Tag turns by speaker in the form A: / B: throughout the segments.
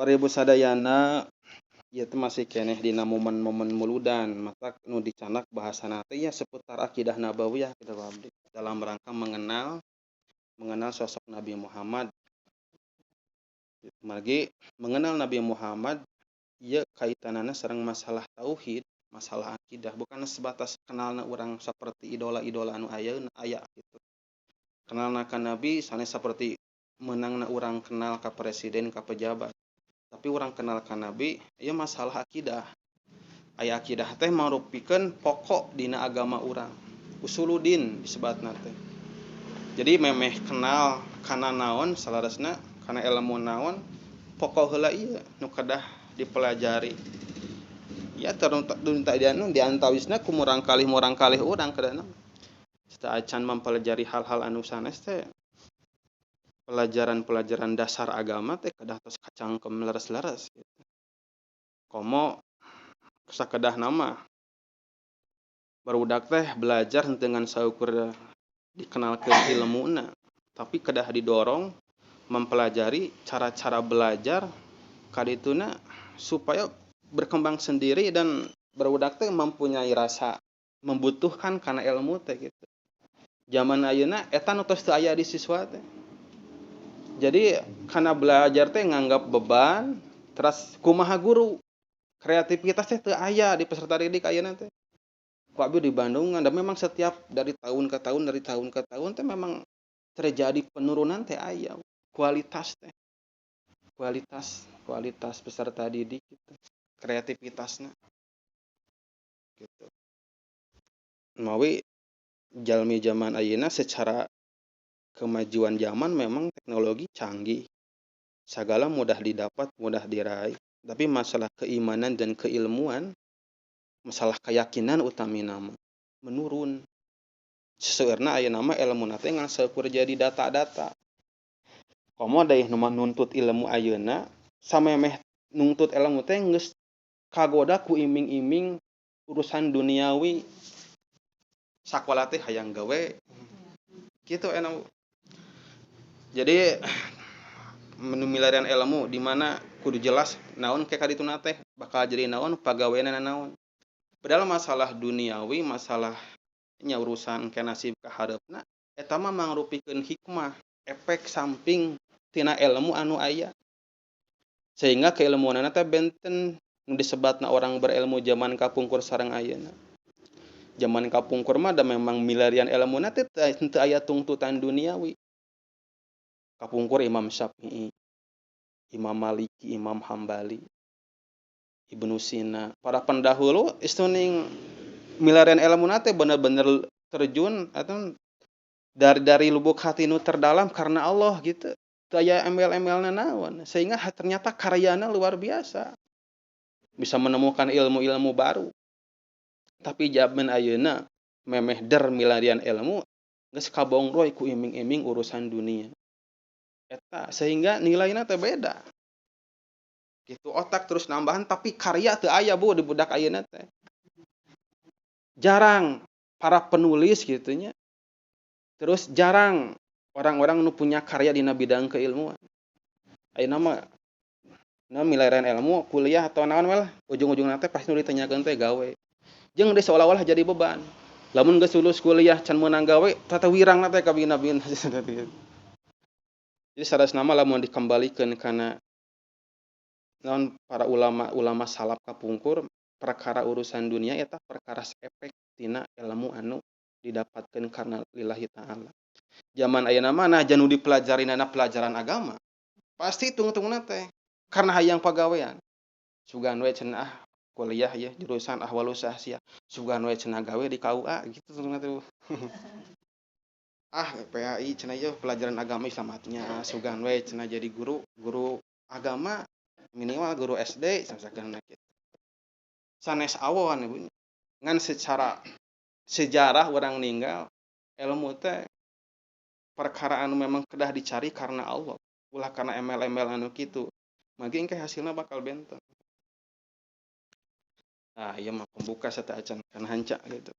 A: Para ibu sadayana ieu teh masih keneh dina momen-momen muludan mata nu dicanak bahasana teh ya seputar akidah nabawiyah kitu abdi dalam rangka mengenal sosok Nabi Muhammad. Margi mengenal Nabi Muhammad ieu kaitanana sareng masalah tauhid, masalah akidah bukan sebatas kenalna urang saperti idola-idola anu ayeuna aya gitu. Kenalna ka Nabi sanes saperti meunangna urang kenal ka presiden ka pejabat. Tapi urang kenal ka Nabi ieu masalah akidah. Aya akidah teh marupikeun pokok dina agama urang. Usuluddin disebatna teh. Jadi memeh kenal kana naon salaresna kana ilmu naon pokok heula ieu nu kedah dipelajari. Ya di antawisna ku murang kalih urang kadana. Kita acan mempelajari hal-hal anu sanes teh pelajaran-pelajaran dasar agama teh kedah tos kacangkem leres-leres gitu. Komo sakedah nama barudak teh belajar dengan saukur dikenalkeun ilmuna, tapi kedah didorong mempelajari cara-cara belajar kadituna supaya berkembang sendiri dan barudak teh mempunyai rasa membutuhkan kana ilmu teh gitu. Zaman ayeuna eta nu tos teu aya di siswa teh. Jadi karena belajar teh nganggap beban, terus kumaha guru. Kreativitas teh teu aya di peserta didik ayeuna teh. Ku abdi di Bandung dan memang setiap dari tahun ke tahun teh memang terjadi penurunan teh aya. Kualitas teh. Kualitas peserta didik gitu. Kreativitasna. Gitu. Mawi jalmi zaman ayeuna secara kemajuan zaman memang teknologi canggih. Sagala mudah didapat, mudah diraih. Tapi masalah keimanan dan keilmuan, masalah keyakinan utamina menurun. Seseueurna ayeuna mah ilmuna teh ngan seukur jadi data-data. Komo deui nu nuntut ilmu ayeuna, samemeh nuntut ilmu teh geus kagoda ku iming-iming urusan duniawi. Sakola teh hayang gawe. Kitu anu. Jadi milarian ilmu di mana kudu jelas naon ke kadituna teh bakal jadi naon pagaweana naon. Padahal masalah duniawi, masalah nya urusan ke nasib ka hareupna eta mah mangrupikeun hikmah, efek samping tina ilmu anu aya. Sehingga keilmuanna teh benten nu disebatna orang berilmu zaman kapungkur sareng ayeuna. Zaman kapungkur mah da memang milarian ilmuna teh teu aya tungtutan duniawi. Kapungkur Imam Syafi'i, Imam Maliki, Imam Hambali, Ibnu Sina, para pendahulu istuning milarian ilmuna teh bener-bener terjun atau dari lubuk hati nu terdalam karena Allah gitu. Teu aya embel-embelna naon, sehingga ternyata karyana luar biasa. Bisa menemukan ilmu-ilmu baru. Tapi zaman ayeuna memeh milarian ilmu geus kabongroy ku iming-iming urusan dunia. Eta sehingga nilaina teh beda. Gitu otak terus nambahan tapi karya teu aya Bu di budak ayeuna teh. Jarang para penulis gitunya. Terus jarang orang-orang nu punya karya dina bidang keilmuan. Ayeuna mah milarian ilmu kuliah atau naon we lah ujung-ujungna teh pasti nu ditanyakeun teh gawe. Jeung deui seolah-olah jadi beban. Lamun geus lulus kuliah can meunang gawe tata wirangna teh ka bina-bina. Jadi saresna mah lamun dikembalikeun kana naon para ulama salaf kapungkur perkara urusan dunia eta perkara efek tina ilmu anu didapatkeun karena lillahi ta'ala. Zaman ayeuna mah nah janu dipelajarinana pelajaran agama. Pasti tung-tungna teh karena hayang pagawean. Sugan we cenah kuliah ya jurusan ahwalus sahsiah. Sugan we cenah gawe di KUA gitu cenah tuh. PAI cenah ieu pelajaran agama Islamatnya. Sugan we cenah jadi guru agama minimal guru SD sasakeun kitu. Sanes awon ibu. Ngan secara sejarah orang ninggal ilmu teh perkara anu memang kedah dicari karena Allah. Ulah karena embel-embel anu kitu. Magi engke hasilna bakal benten. Nah, ieu mah pembuka sata acan kan hanca gitu.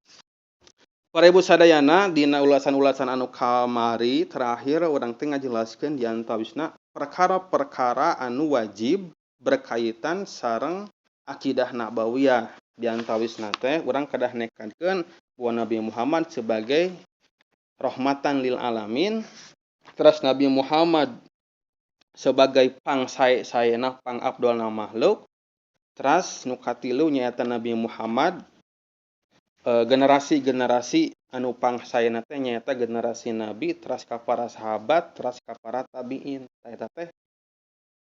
A: Para ibu sadayana dina ulasan-ulasan anu kamari terakhir urang teh ngajelaskeun di antawisna perkara-perkara anu wajib berkaitan sareng akidah nabawiyah. Di antawisna teh urang kedah nekadkeun bahwa Nabi Muhammad sebagai rahmatan lil alamin, terus Nabi Muhammad sebagai pangsaena pang abdolna makhluk, terus nu katilu nyaeta Nabi Muhammad generasi-generasi anu pangsaena teh nyaeta generasi Nabi, terus ka para sahabat, terus ka para tabiin. Eta teh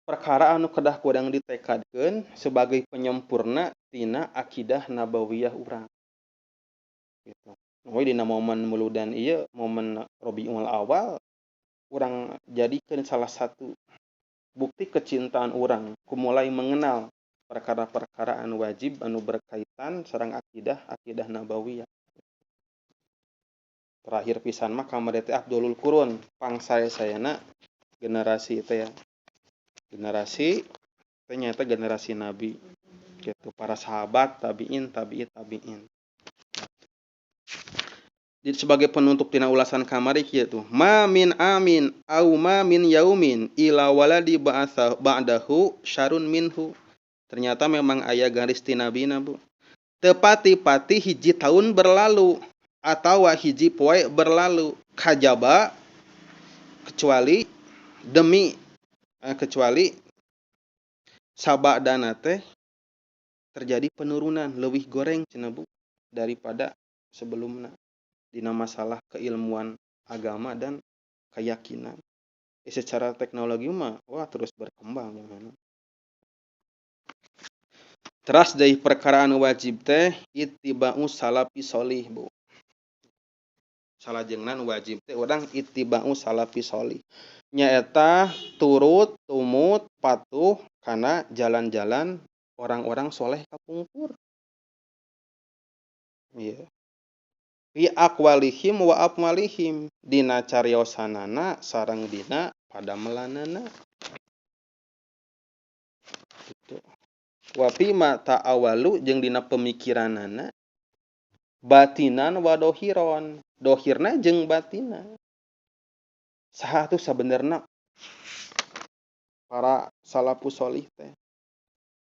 A: perkara anu kedah kurang ditekadkeun sebagai penyempurna tina akidah nabawiyah urang. Gitu. Jadi dina momen muludan ieu, momen Rabiul Awal, urang jadikeun salah satu bukti kecintaan urang ku mulai mengenal perkara-perkara anu wajib anu berkaitan sareng akidah nabawiyah. Terakhir pisan mah kamari teh Abdulul Qurun, pangsaena generasi teh ya. Generasi ternyata generasi Nabi. Gitu, para sahabat, tabiin. Sebagai penutup tina ulasan kamari kieu ma min amin au ma min yaumin ila waladi ba'dahu syarun minhu. Ternyata memang aya garis ti nabina, Bu. Teu pati-pati hiji tahun berlalu atau hiji poe berlalu kajaba kecuali sabadana teh terjadi penurunan leuwih goreng cenah, Bu, daripada sebelumna dina masalah keilmuan agama dan keyakinan. Secara teknologi mah wah terus berkembang ya. Teras dari perkara anu wajib teh ittiba'u salafi sholih, Bu. Salajengna nu wajib teh urang ittiba'u salafi sholih. Nyaeta turut, tumut, patuh kana jalan-jalan orang-orang soleh kapungkur. Iya. Fi aqwalihim wa afmalihim, dina cariosanana sareng dina padamelanana. Gitu. Wa fi ma ta'awalu jeung dina pemikiranana batinan wa dohiron, dohirna jeung batina. Saha tuh sabenerna para salafus sholih teh.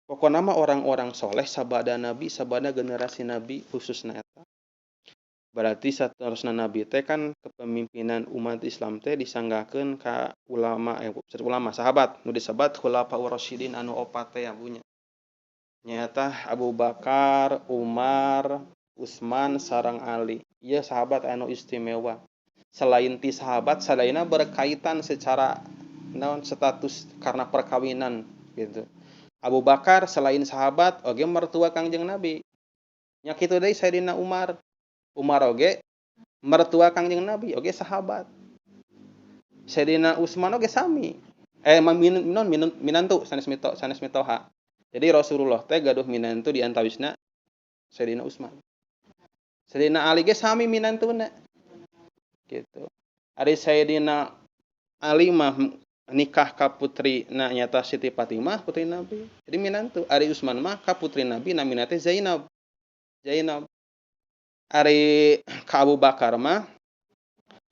A: Pokona mah orang-orang soleh sabada Nabi, sabada generasi Nabi khususna eta. Berarti saterusna Nabi teh kan kepemimpinan umat Islam teh disanggakeun ka ulama sahabat nu disebat khulafaur rasyidin anu opat teh ya bunya. Nyata Abu Bakar, Umar, Utsman sareng Ali. Ieu sahabat anu istimewa. Selain ti sahabat sadayana berkaitan secara status karena perkawinan gitu. Abu Bakar selain sahabat oge mertua Kangjeng Nabi. Nya kitu deui Sayyidina Umar. Umar oge mertua Kangjeng Nabi oge sahabat. Sayyidina Utsman oge sami. Minantu sanes mitoha. Jadi Rasulullah teh gaduh minantu di antawisna Sayyidina Utsman. Sayyidina Ali ge sami minantuna. Gitu. Ari Sayyidina Ali mah nikah ka putri nyata Siti Fatimah putri Nabi. Jadi minantu. Ari Utsman mah ka putri Nabi namina teh Zainab. Ari ka Abu Bakar mah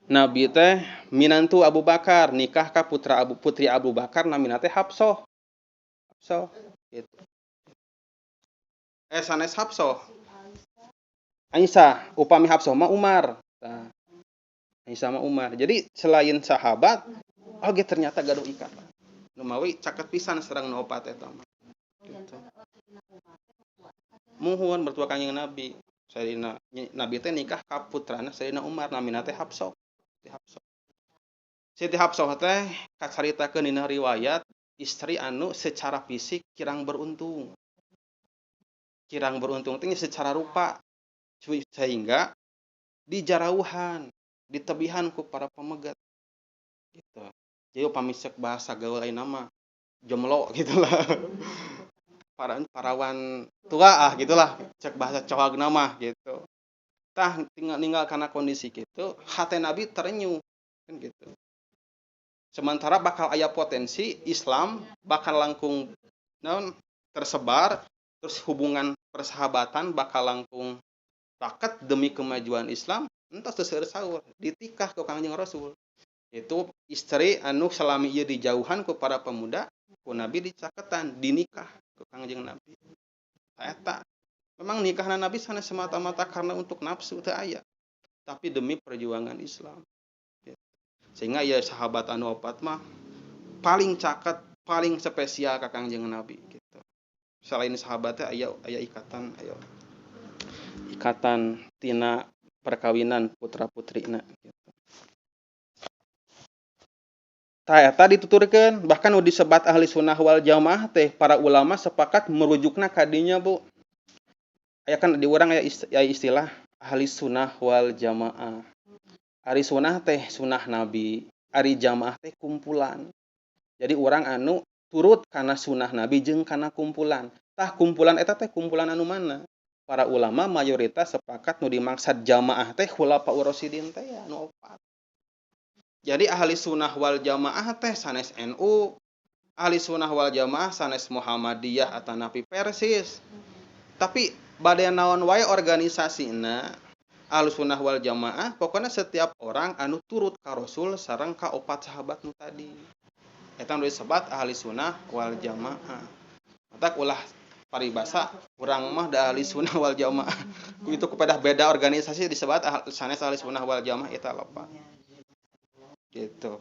A: Nabi teh minantu Abu Bakar nikah ka putri Abu Bakar namina teh Hafsah. Gitu. Sanes Hafsah. Aisyah, upami Hafsah mah Umar. Nah, Aisyah mah Umar. Jadi selain sahabat, oge ternyata gaduh ikatan. Nu mawi caket pisan sareng nu opat eta mah. Gitu. Muhun mertua Kanjeng Nabi. Sayyidina Nabi teh nikah ka putrana Sayyidina Umar namina teh Hafsah. Siti Hafsah teh kacaritakeun dina riwayat istri anu secara fisik kirang beruntung. Kirang beruntung teh secara rupa sehingga dijarauhan, ditebihan ku para pemegat. Gitu. Jadi pamisek bahasa gaul lain nama jomlo gitulah. Parawan tua gitulah cek bahasa coag nama gitu. Tah tinggal karena kondisi gitu, hati Nabi terenyuh kan gitu. Sementara bakal aya potensi Islam bakal langkung tersebar, terus hubungan persahabatan bakal langkung raket demi kemajuan Islam, entos teu saur ditikah ku Kangjeng Rasul. Itu istri anu salami ieu dijauhan ku para pemuda, ku Nabi dicaketan dinikah ku Kangjeng Nabi. Eta memang nikahna Nabi sanes semata-mata karena untuk nafsu teu aya, tapi demi perjuangan Islam. Sehingga ya sahabat anu opat mah paling caket, paling spesial ka Kangjeng Nabi gitu. Selain sahabatnya aya ikatan tina perkawinan putra-putrina gitu. Eta dituturkeun bahkan nu disebat ahli sunnah wal jamaah teh para ulama sepakat merujukna kadinya Bu. Aya kan di urang aya istilah ahli sunnah wal jamaah. Ari sunnah teh sunnah Nabi, ari jamaah teh kumpulan. Jadi urang anu turut kana sunnah Nabi jeung kana kumpulan. Tah kumpulan eta teh kumpulan anu mana? Para ulama mayoritas sepakat nu dimaksud jamaah teh khulafaur rasyidin teh anu opat. Jadi ahli sunnah wal jamaah teh sanes NU, ahli sunnah wal jamaah sanes Muhammadiyah atau napi persis. Tapi bade naon wae organisasina ahli sunnah wal jamaah pokoknya setiap orang anu turut ka Rasul sareng ka opat sahabat nu tadi. Eta nu disebut ahli sunnah wal jamaah. Matak ulah paribasa urang mah da ahli sunnah wal jamaah. Itu kepada beda organisasi disebut sanes ahli sunnah wal jamaah eta loba. Gitu.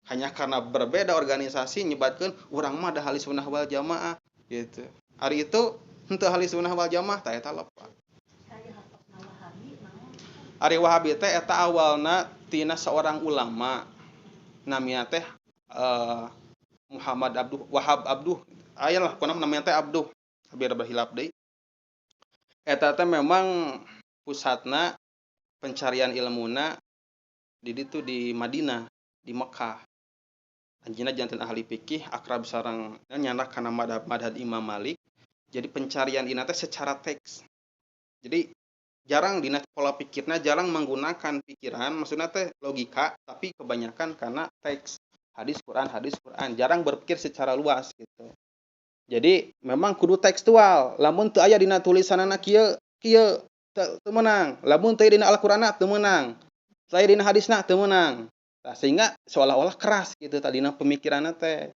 A: Hanya karena berbeda organisasi nyebatkeun urang mah da ahli sunnah wal jamaah gitu. Hari itu henteu ahli sunnah wal jamaah tah eta loba. Ari Wahabi teh eta awalna tina seorang ulama namina teh Muhammad Abduh Wahab Abduh. Ayalah kuna namina teh Abduh. Biar berhilap deui. Eta teh memang pusatna pencarian ilmuna di ditu di Madinah, di Mekah. Anjeunna janten ahli fikih akrab sareng nyana kana madhab Imam Malik. Jadi pencarian dina teh secara teks. Jadi jarang dina pola pikirna jarang menggunakan pikiran, maksudna teh logika, tapi kebanyakan karena teks. Hadis Quran, jarang berpikir secara luas gitu. Jadi memang kudu tekstual. Lamun teu aya dina tulisanana kieu teu meunang. Lamun teu dina Al-Qur'anna teu meunang. Lain dina hadisna teu meunang. Nah, sehingga seolah-olah keras gitu tadina pemikiranna teh.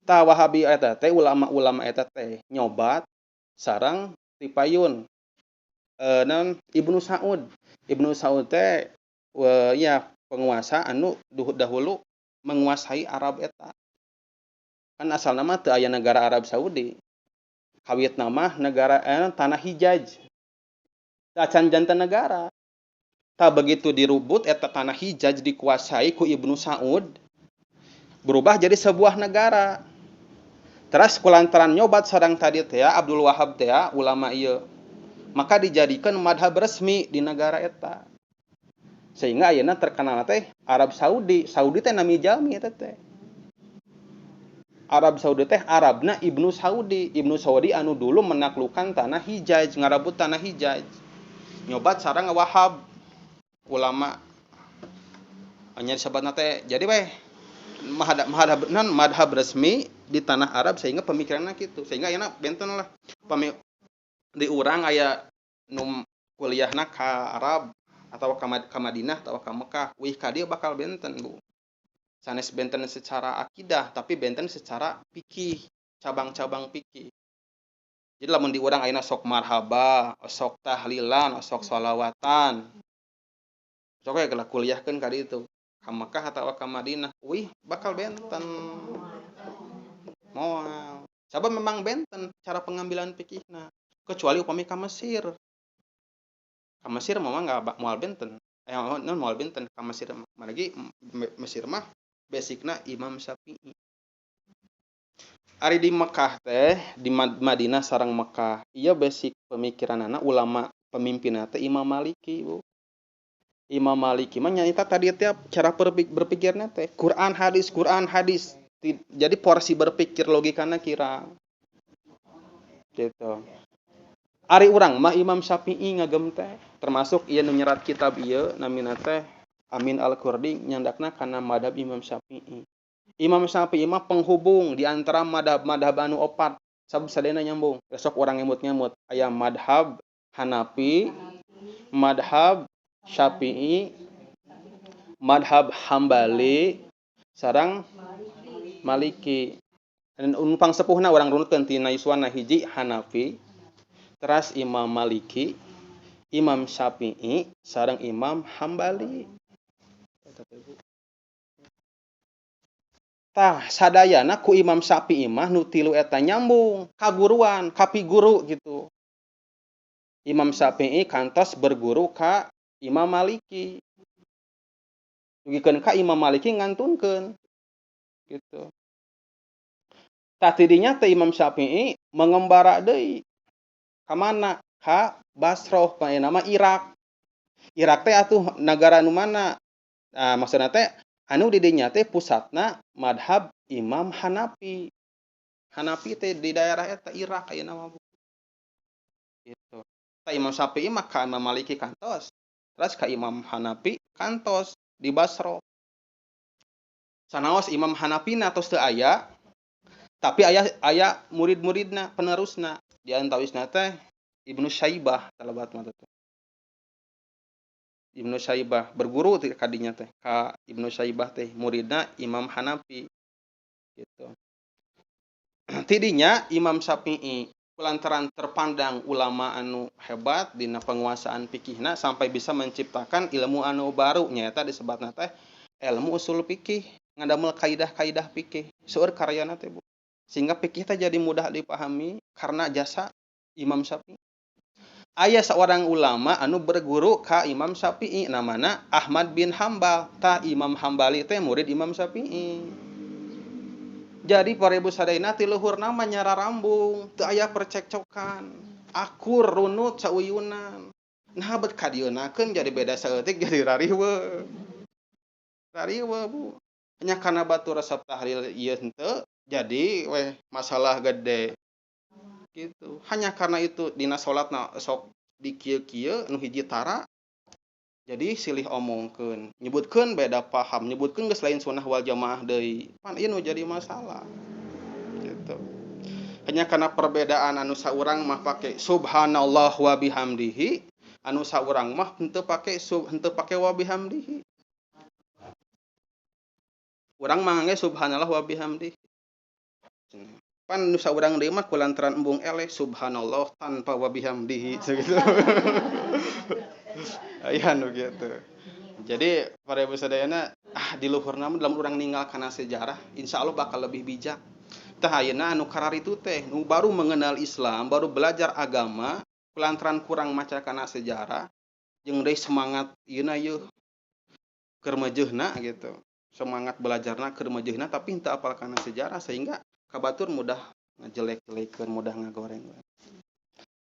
A: Tah Wahabi eta teh ulama-ulama eta teh nyobat sareng tipayun naon Ibnu Saud. Ibnu Saud teh ya penguasa anu dahulu menguasai Arab eta. Kan asalna mah teu aya negara Arab Saudi. Kawitna mah negara tanah Hijaz. Acan janten negara. Tak begitu dirubut eta tanah Hijaz dikuasai ku Ibnu Saud berubah jadi sebuah negara. Terus kulantaran nyobat sareng tadi teh Abdul Wahab teh ulama ieu maka dijadikan madhab resmi di negara eta. Sehingga ayeuna terkenal teh Arab Saudi. Saudi teh nami jalmi eta teh. Arab Saudi teh Arabna Ibnu Saudi. Ibnu Saudi anu dulu menaklukkan tanah Hijaz, ngarabut tanah Hijaz. Nyobat sareng Wahab ulama hanya disebutna teh jadi we madhab resmi di tanah Arab sehingga pemikiranna kitu sehingga ayeuna benten lah di urang aya nu kuliahna ka Arab atau ka Madinah atau ka Mekah wih ka dieu bakal benten Bu sanes benten secara akidah tapi benten secara fikih cabang-cabang fikih jadi lamun di urang ayeuna sok marhaba sok tahlilan sok sholawatan sok ya kuliahkeun ka ditu ka Mekah atau ka Madinah wih bakal benten moal sabab memang benten cara pengambilan fikihna kecuali upami ka Mesir memang enggak moal benten moal benten ka Mesir lagi Mesir mah basicna Imam Syafi'i ari di Mekah teh di Madinah sareng Mekah ieu basic pemikiranna ulama pemimpinna teh Imam Maliki Bu Imam Maliki mah nyaita tadi tiap cara berpikirnya teh Quran hadis. Jadi porsi berpikir logikana kira. Gitu. Ari urang mah Imam Syafi'i ngagem teh termasuk ieu nu nyerat kitab ieu namina teh Amin Al-Qurdi nyandakna kana madhab Imam Syafi'i. Imam Syafi'i mah penghubung di antara madhab anu opat. Sabab sadena nyambung. Besok orang ngemut-ngemut aya madhab Hanafi, madhab Syafi'i, madhab Hambali, sareng Maliki. Dan numpang sepuhna urang runutkeun tina yuswana hiji Hanafi, teras Imam Maliki, Imam Syafi'i, sareng Imam Hambali. Tah sadayana ku Imam Syafi'i mah nu tilu eta nyambung kaguruan, kapiguru gitu. Imam Syafi'i kantos berguru ka Imam Maliki. Dugikeun ka Imam Maliki ngantunkeun gitu. Tah tidinya teh Imam Syafi'i mengembara deui ka mana? Ka Basrah, nama Irak. Irak teh atuh nagara nu mana? Nah, maksudna teh anu di dinya teh pusatna madhab Imam Hanafi. Hanafi teh di daerah eta Irak ayeuna mah gitu. Tah Imam Syafi'i mah ka Imam Maliki kantos. Terus ka Imam Hanafi kantos di Basrah. Sanaos Imam Hanafina tos teu aya, tapi aya murid-muridna, penerusna. Di antawisna teh Ibnu Syaibah talabat mah teh. Ibnu Syaibah berguru ti kadinya teh ka Ibnu Syaibah teh muridna Imam Hanafi gitu. Tidinya Imam Syafi'i lantaran terpandang ulama anu hebat dina penguasaan fikihna sampai bisa menciptakan ilmu anu baru nyaeta disebutna teh ilmu usul fikih, ngadamel kaidah-kaidah fikih. Seueur karyana teh Bu. Sehingga fikih teh jadi mudah dipahami karena jasa Imam Syafi'i. Aya seorang ulama anu berguru ka Imam Syafi'i namana Ahmad bin Hambal. Tah Imam Hambali teh murid Imam Syafi'i. Jadi parebu sadayana ti luhurna mah nyararambung, teu aya percekcokan. Akur runut sauyunan. Nah bet kadienakeun jadi beda saeutik jadi rariweuh. Rariweuh Bu. Nya kana batu resep tahlil ieu henteu jadi weh masalah gede. Gitu. Hanya karena itu dina salatna sok dikieu-kieu nu hiji tara jadi silih omongkeun, nyebutkeun beda paham, nyebutkeun geus lain sunnah wal jamaah deui. Pan ieu nu jadi masalah. Gitu. Hanya karena perbedaan anu saurang mah pake subhanallah wa bihamdihi, anu saurang mah henteu pake wa bihamdihi. Urang mah ngangge subhanallah wa bihamdihi. Pan nu saurang deui mah kulantaran embung eleh subhanallah tanpa wa bihamdihi sakitu. Aya nu kitu. Jadi para ibu sadayana di luhurna mah dalam urang ninggal kana sejarah insyaallah bakal lebih bijak. Tah ayeuna anu kararitu teh nu baru mengenal Islam, baru belajar agama, kulantaran kurang maca kana sejarah jeung deui semangat ieuna yeuh keur meujeunna gitu. Semangat belajarna keur meujeunna tapi henteu apal kana sejarah sehingga kabatur mudah ngajelek-jelekeun, mudah ngagoreng.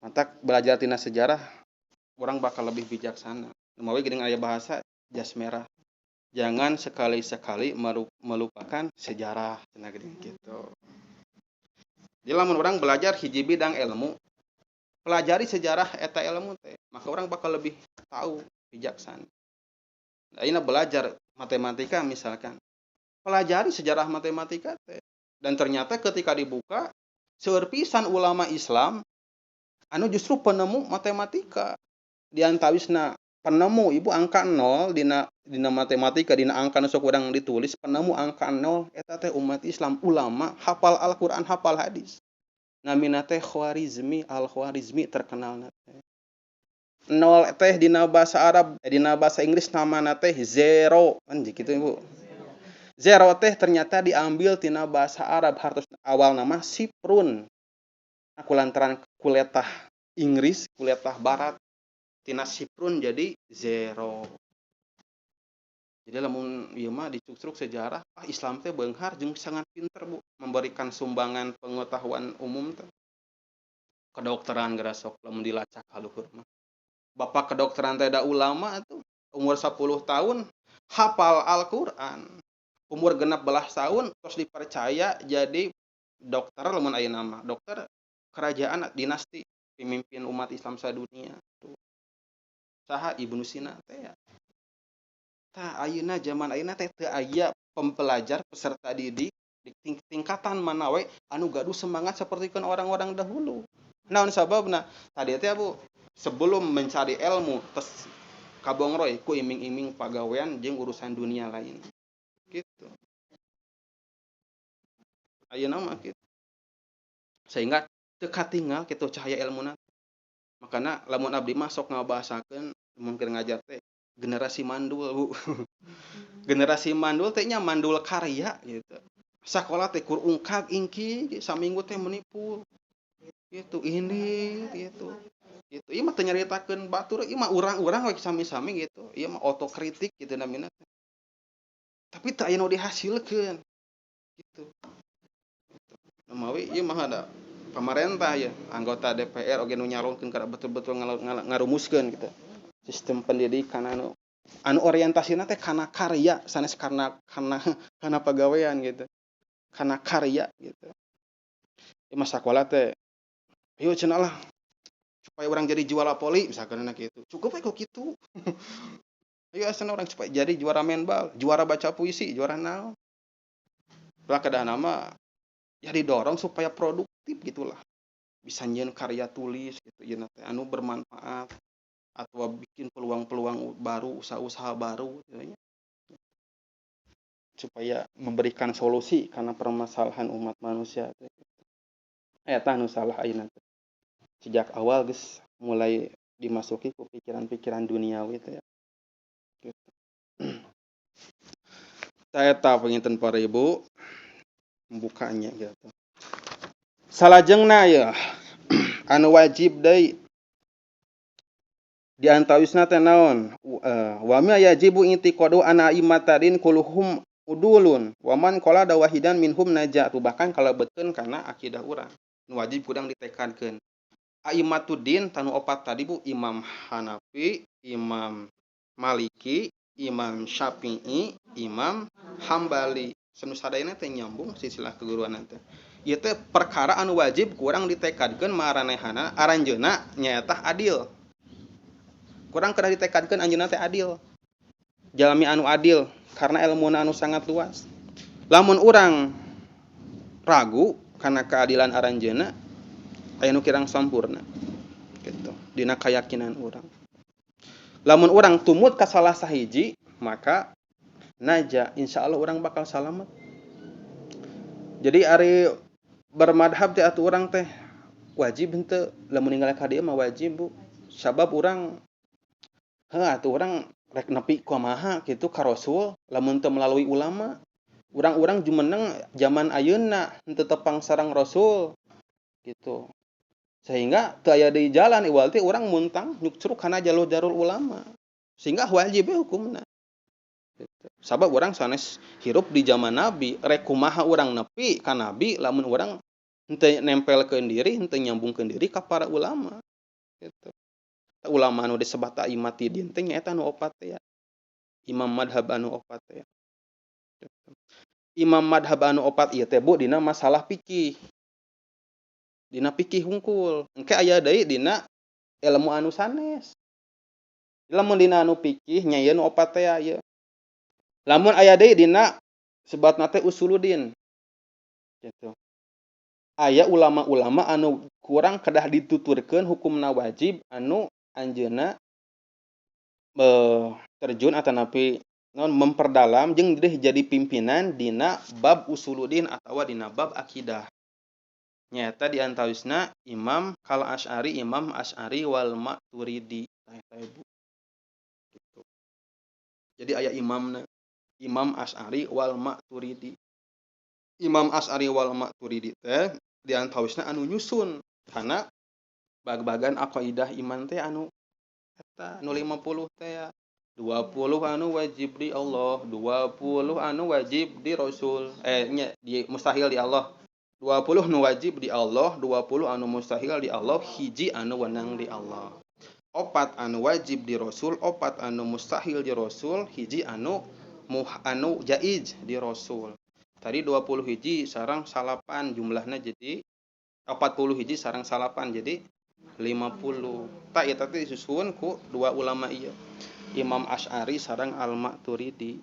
A: Mantak belajar tina sejarah orang bakal lebih bijaksana. Umawi geuning aya bahasa jas merah. Jangan sekali-sekali melupakan sejarah cenah geuning kitu. Jadi lamun urang belajar hiji bidang ilmu, pelajari sejarah eta ilmu teh, maka orang bakal lebih tahu, bijaksana. Ayeuna belajar matematika misalkan. Pelajari sejarah matematika teh. Dan ternyata ketika dibuka, seueur pisan ulama Islam anu justru penemu matematika. Di antawisna penemu ibu angka 0 dina matematika dina angka nu sok urang ditulis penemu angka 0 eta teh umat Islam ulama hafal Al-Qur'an hafal hadis. Namina teh Khwarizmi Al-Khwarizmi terkenalna teh. 0 teh dina bahasa Arab dina bahasa Inggris namana teh zero kan kitu Ibu. Zero teh ternyata diambil tina bahasa Arab hartos awal nama Siprun. Nah, kulantaran kuletah Inggris, kuletah Barat tina Siprun jadi zero. Jadi lamun ieu mah dicuk-cuk sejarah, Islam teh beunghar jeung sangat pinter Bu, memberikan sumbangan pengetahuan umum teh. Kedokteran geura sok lamun dilacak ka luhur mah. Bapak kedokteran teh da ulama atuh, umur 10 tahun hafal Al-Qur'an. Umur 16 tahun tos dipercaya jadi dokter lamun ayeuna mah, dokter kerajaan dinasti pemimpin umat Islam sadunia. Tuh. Saha Ibnu Sina teh ya. Tah ayeuna zaman ayeuna teh teu aya pempelajar peserta didik di tingkatan mana we anu gaduh semangat sapertikeun orang-orang dahulu. Naon sababna? Tadi teh Bu, sebelum mencari ilmu tes kabongroy ku iming-iming pagawean jeung urusan dunia lain. Gitu. ayeuna mah kitu. Sehingga teu katinggal kitu cahaya ilmuna. Makana lamun abdi mah sok ngabahasakeun mun keur ngajar teh generasi mandul, Bu. Generasi mandul teh nya mandul karya gitu. Sakola teh kur ungkag ingki saminggu teh menipu gitu ini gitu. Gitu. Ieu mah teu nyaritakeun batur, ieu mah urang-urang we sami-sami gitu. Ieu mah otokritik gitu namina. Tapi teu aya nu dihasilkeun gitu. Mawi ieu mah ada pamarentah ya, anggota DPR oge nu nyalonkeun kada betul-betul ngarumuskeun gitu. Sistem pendidikan anu orientasina teh kana karya sanes kana pagawean gitu. Kana karya gitu. Ieu mah sakola teh ayo cenah lah supaya orang jadi juara poli misalkan gitu. Cukup we ku kitu. Ayo asana orang supaya jadi juara main bal, juara baca puisi, juara naon. Lah kedahan mah ya didorong supaya produktif gitulah. Bisa nyieun karya tulis gitu ieu teh anu bermanfaat atau bikin peluang-peluang baru, usaha-usaha baru gitu nya. Supaya memberikan solusi karena permasalahan umat manusia teh. Eta anu salah ayeuna teh. Sejak awal geus mulai dimasuki ku pikiran-pikiran duniawi teh ya. Gitu. Tah eta panginten para ibu membukanya gitu. Salajengna ya anu wajib deui di antawisna teh naon? Wa ma yajibu intiqadu ana imatadin kulluhum udulun wa man qala da wahidan minhum najatu. Bahkan kalau betkeun kana akidah urang nu wajib kudang ditekankeun. Aimatuddin tanu opat tadi Bu, Imam Hanafi, Imam Maliki, Imam Syafi'i, Imam Hambali. Sanu sadayana teh nyambung silsilah keguruan teh. Ieu teh perkara anu wajib kurang ditekadkeun maranehana aranjeuna nyaeta adil. Kurang kada ditekadkeun anjeunna teh adil. Jalmi anu adil karena ilmuna anu sangat luas. Lamun urang ragu kana keadilan aranjeuna aya nu kirang sampurna gitu dina keyakinan urang. Lamun urang tumut ka salah sahiji maka naja insyaallah urang bakal salamet. Jadi ari bermadhab teh atuh urang teh wajib henteu lamun ninggal ka dieu mah wajib Bu. Sabab urang atuh urang rek nepi kumaha kitu ka Rasul lamun teu melalui ulama. Urang-urang jumeneng zaman ayeuna henteu tepang sareng Rasul gitu. Sehingga teu aya di jalan iwal teh urang muntang nyuksruk kana jalur-jalur ulama. Sehingga wajib we hukumna. Gitu. Sabab urang sanes hirup di zaman Nabi, rek kumaha urang nepi ka Nabi lamun urang henteu nempelkeun diri, henteu nyambungkeun diri ka para ulama. Gitu. Ulama anu disebat a'immatiddin teh nyaeta anu opat teh ya. Imam madhab anu opat teh ya. Gitu. Imam madhab anu opat ieu teh Bu dina masalah fikih. Dina fikih hungkul. Engke aya deui dina ilmu anu sanes. Lamun dina anu fikih nya ieu nu opat teh ieu. Lamun aya deui dina sebatna teh usuluddin. Gitu. Aya ulama-ulama anu kurang kedah dituturkeun hukumna wajib anu anjeunna terjun atanapi naon memperdalam jeung deui jadi pimpinan dina bab usuluddin atawa dina bab akidah. Nyata di antawisna Imam Kal Asy'ari, Imam Asy'ari wal Maturidi. Eta Bu. Gitu. Jadi aya imamna, Imam Asy'ari wal Maturidi. Imam Asy'ari wal Maturidi teh di antawisna anu nyusun kana bag-bagan aqaidah iman teh anu eta nu 50 teh ya. 20 anu wajib di Allah, 20 anu wajib di Rasul. Nya di mustahil di Allah. 20 nu wajib di Allah, 20 anu mustahil di Allah, hiji anu wenang di Allah. 4 anu wajib di Rasul, 4 anu mustahil di Rasul, hiji anu jaiz di Rasul. Tadi 20 hiji sareng salapan jumlahna jadi 40 hiji sareng salapan jadi 50. Tah eta teh disusun ku dua ulama ieu. Imam Asy'ari sareng Al-Maturidi.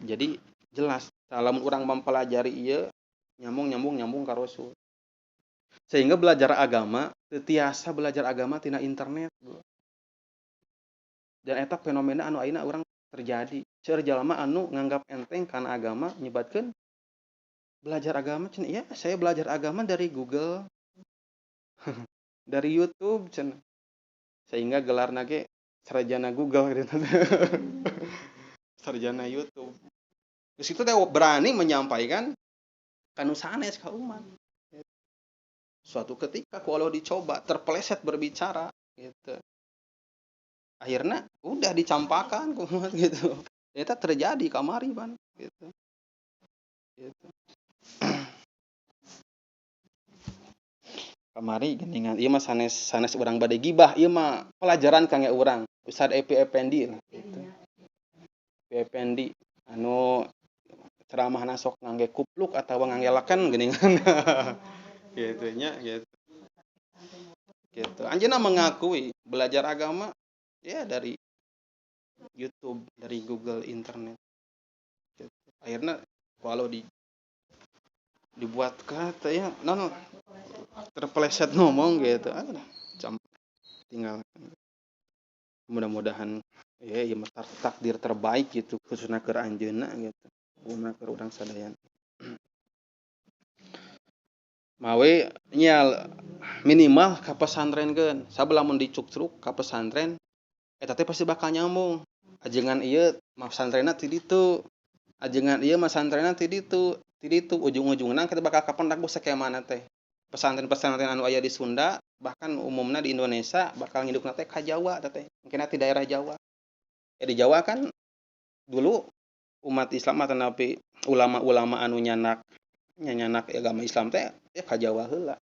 A: Jadi jelas dalam urang mempelajari ieu nyambung ka Rasul. Sehingga belajar agama teu tiasa belajar agama tina internet. Dan eta fenomena anu ayeuna urang terjadi. Seueur jalma anu nganggap enteng kana agama nyebatkeun Belajar agama cenah, iya saya belajar agama dari Google, dari YouTube cenah. Sehingga gelarna ge sarjana Google gitu. Sarjana YouTube. Di situ teh berani menyampaikan kanu sanes ka umat. Suatu ketika kalau dicoba terpeleset berbicara gitu. Akhirnya udah dicampakan ku umat gitu. Ternyata terjadi kamari ban gitu. Gitu. Kamari geuningan ieu mah sanes sanes urang bade gibah, ieu mah pelajaran kangge urang. Ustad Epi Effendi lah gitu. Epi Effendi anu ceramahna sok ngangge kupluk atawa ngangge geuningan. Gitu nya gitu. Gitu. Anjeunna mengakui belajar agama ya dari YouTube, dari Google internet. Gitu. Akhirnya walau dibuat kata ya non terpeleset ngomong gitu tinggal mudah-mudahan ya takdir terbaik gitu khususnya ke anjeunna gitu guna ke urang sadayana mawe nya minimal ka pesantrenkeun sabab lamun dicuk-cruk ka pesantren eta teh pasti bakal nyambung ajengan ieu mah pesantrenna ti ditu ajengan ieu mah pesantrenna ti ditu ujung-ujungna kita bakal kapendak ku sakemana teh pesantren-pesantren anu aya di Sunda bahkan umumna di Indonesia bakal ngidupna teh ka Jawa teh mungkin di daerah Jawa di Jawa kan dulu umat Islam atau napi ulama-ulama anu nyanak agama Islam teh ya ka Jawa heula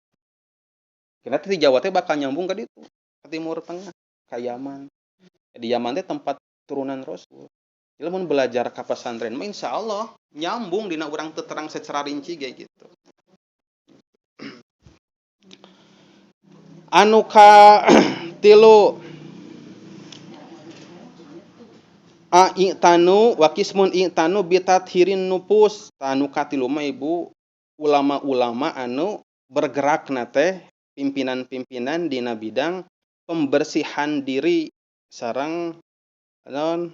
A: kena di Jawa teh bakal nyambung ka ditu ka Timur Tengah ka Yaman di Yaman teh tempat turunan Rasul lamun belajar ka pesantren mah insyaallah nyambung dina urang teu terang secara rinci kayak gitu anu ka tilu i'tanu wa qismun i'tanu bitathirin nufus tanu katilu mah ibu ulama-ulama anu bergerakna teh pimpinan-pimpinan dina bidang pembersihan diri sareng naon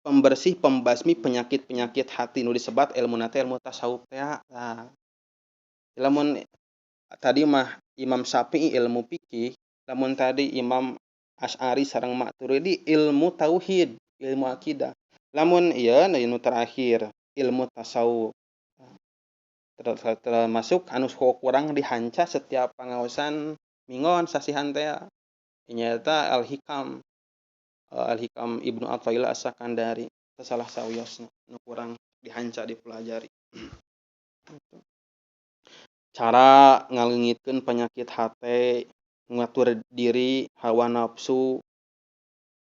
A: pembersih pembasmi penyakit-penyakit hati nu disebat ilmuna teh ilmu tasawuf teh nah lamun tadi mah Imam Syafi'i ilmu fikih lamun tadi Imam Asy'ari sareng Maturidi ilmu tauhid, ilmu akidah. Lamun ieu nu terakhir ilmu tasawuf. Termasuk anu kurang dihanca setiap pangaosan mingon sasihan teh nyaeta Al-Hikam. Al-Hikam Ibnu Athaillah As-Sakandari. Salah sawiosna nu kurang dihanca dipelajari. Cara ngaleungitkeun penyakit hate, ngatur diri, hawa nafsu,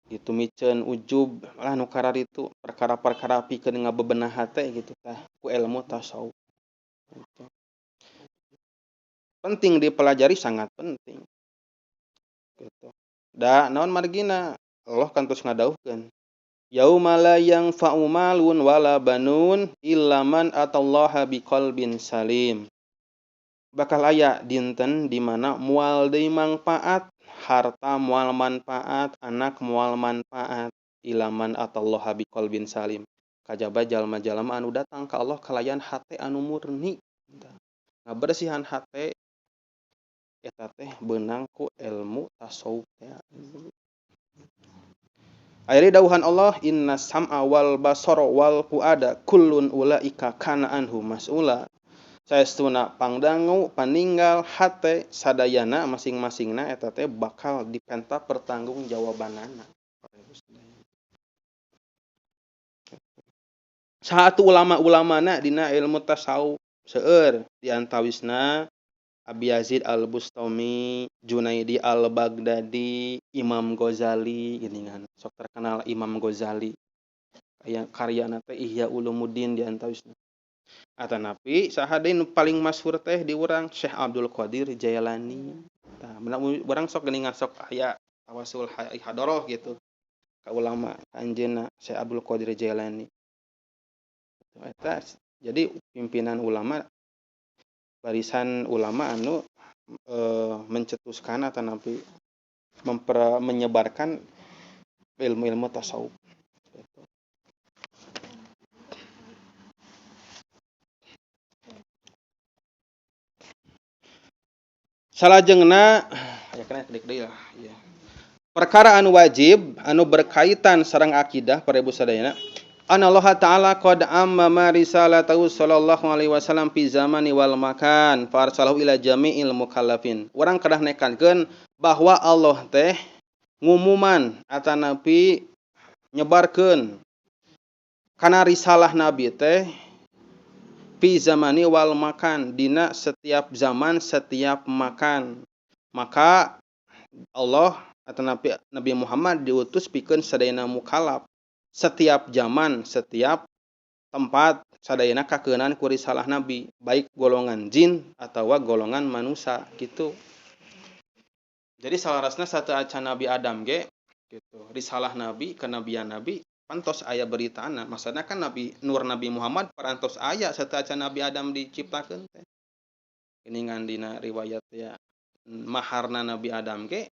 A: gitu miceun ujub, lah nu kararitu perkara-perkara pikeun ngabebenah hate gitu tah ku ilmu tasawuf. Gitu. Penting dipelajari sangat penting. Gitu. Da naon margina? Allah kantos ngadauhkeun. Yauma la yanfa'u malun wala banun illa man atallaha biqalbin salim. Bakal aya dinten di mana moal deui mangpaat, harta moal manfaat, anak moal manfaat, ilaman atallaha biqalbin salim. Kajaba jalma-jalma anu datang ka Allah kalayan hate anu murni. Ngabersihan hate eta teh beunang ku ilmu tasawuf teh. Ayeuna dawuhan Allah inna sam'a wal basara wal fuada kullun ulaika kana anhu mas'ula. Saestuna pangdangu paninggal hate sadayana masing-masingna eta teh bakal dipenta pertanggungjawabanana. Satu ulama-ulamana dina ilmu tasawuf seueur di antawisna Abi Yazid Al-Bustami, Junaidi Al-Baghdadi, Imam Ghazali geuningan. Sok terkenal Imam Ghazali. Aya karyana teh Ihya Ulumuddin di antawisna. Atanapi saha deui nu paling masyhur teh di urang Syekh Abdul Qadir Jailani. Tah urang sok geuningan sok aya tawasul hadarah gitu ka ulama anjeunna Syekh Abdul Qadir Jailani. Eta jadi pimpinan ulama barisan ulama anu mencetuskan atanapi menyebarkan ilmu-ilmu tasawuf. Salajengna aya kana klik deui lah ieu. Perkara anu wajib anu berkaitan sareng akidah para ibu sadayana. Allah Ta'ala qad ammama risalatahu sallallahu alaihi wasallam fi zamani wal makan farsalahu ila jami'il mukallafin. Urang kedah nekankeun bahwa Allah teh ngumuman atanapi nyebarkeun kana risalah nabi teh fi zamani wal makan dina setiap zaman setiap makan. Maka Allah atau Nabi Muhammad diutus pikeun sadayana mukallaf setiap zaman setiap tempat sadayana kakeunan ku risalah nabi baik golongan jin atawa golongan manusia gitu. Jadi salarasna sateu acan Nabi Adam ge gitu. Risalah nabi kenabian nabi pantos aya beritaana. Maksudna kan Nabi Nur Nabi Muhammad parantos aya sateu acan Nabi Adam diciptakeun teh. Geningan dina riwayat ya maharna Nabi Adam ge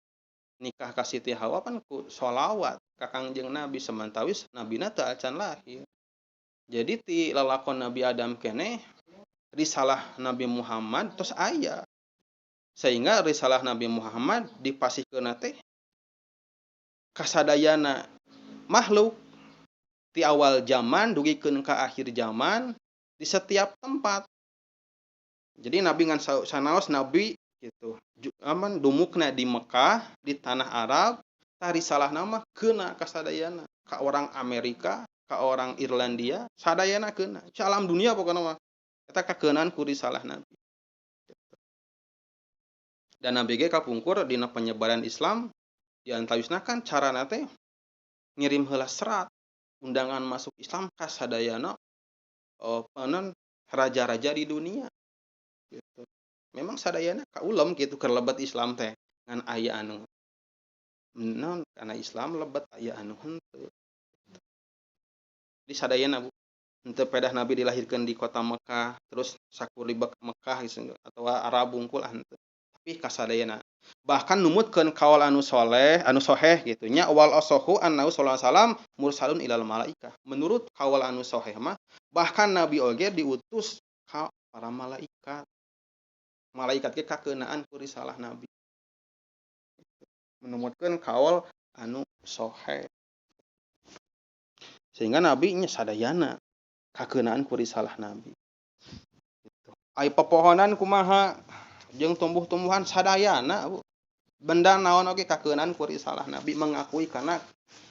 A: nikah ka Siti Hawa pan ku sholawat ka Kangjeng Nabi samantawis nabina teu acan lahir. Jadi ti lalakon Nabi Adam keneh risalah Nabi Muhammad tos aya. Sehingga risalah Nabi Muhammad dipasihkeun teh kasadayana makhluk ti awal zaman dugikeun ka akhir zaman di setiap tempat. Jadi Nabi ngan sanaos Nabi gitu. Aman dumukna di Mekah, di tanah Arab, tah risalah nama keuna ka sadayana, ka orang Amerika, ka orang Irlandia, sadayana keuna. Salam dunia pokona mah. Eta kakeunaan ku risalah Nabi. Dan Nabi ge kapungkur dina penyebaran Islam, di antawisna kan carana teh ngirim heula serat undangan masuk Islam ka sadayana raja-raja di dunia. Gitu. Memang sadayana kaulem gitu keur lebet Islam teh ngan aya anu non kana Islam lebet aya anu henteu. Di sadayana Bu henteu pedah Nabi dilahirkeun di kota Mekah terus sakuri Mekah atawa Arab bungkul henteu. Tapi kasadayana bahkan numutkeun kaul anu soleh anu soheh gitu nya wal asahu annahu sallallahu alaihi wasallam mursalun ilal malaikah. Menurut kaul anu soheh mah bahkan Nabi oge diutus ka para malaikat. Malaikat ge kakeunaan ku risalah Nabi. Menumutkeun kaul anu soheh. Sehingga Nabi nya sadayana kakeunaan ku risalah Nabi. Gitu. Ai pepohonan kumaha jeung tumbuh-tumbuhan sadayana Bu. Benda naon oge kakeunaan ku risalah Nabi mengakui kana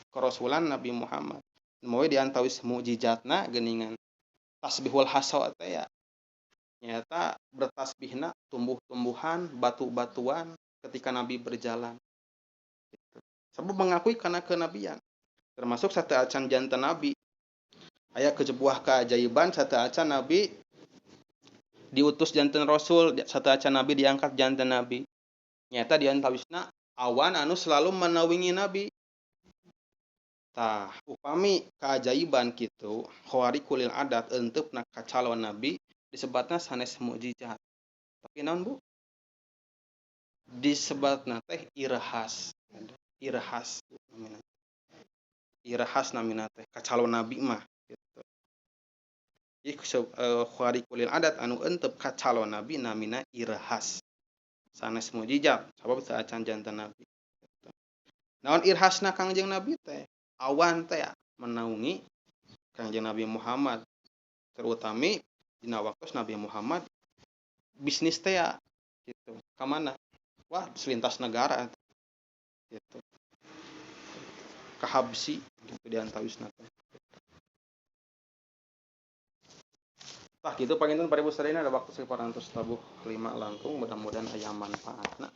A: kerasulan Nabi Muhammad. Moe di antawis mukjizatna geuningan tasbihul hasa teh ya. Nyata bertasbihna tumbuh-tumbuhan, batu-batuan ketika Nabi berjalan. Gitu. Sebab mengakui kana kenabian. Termasuk sateu acan janten Nabi. Aya kejebuah keajaiban sateu acan Nabi diutus janten Rasul, sateu acan Nabi diangkat janten Nabi. Nyata di antawisna awan anu selalu menaungi Nabi. Tah, upami keajaiban kitu, khawariqul adat enteupna ka calon Nabi disebutna sanes mukjizat. Tapi naon Bu? Disebutna teh irhas. Irhas namina. Irhas namina teh ka calon nabi mah gitu. Ieu khawariqul adat anu enteup ka calon nabi namina irhas. Sanes mukjizat sabab teu acan janten nabi. Gitu. Naon irhasna Kangjeng Nabi teh? Awan teh menaungi Kangjeng Nabi Muhammad. Terutami dina waktos Nabi Muhammad bisnis teh gitu. Ka mana? Wah, selintas negara gitu. Ka Habsi gitu di antawisna teh. Tah kitu panginten para ibu sadayana ada waktu 400 tabuh 5 langkung mudah-mudahan aya manfaatna.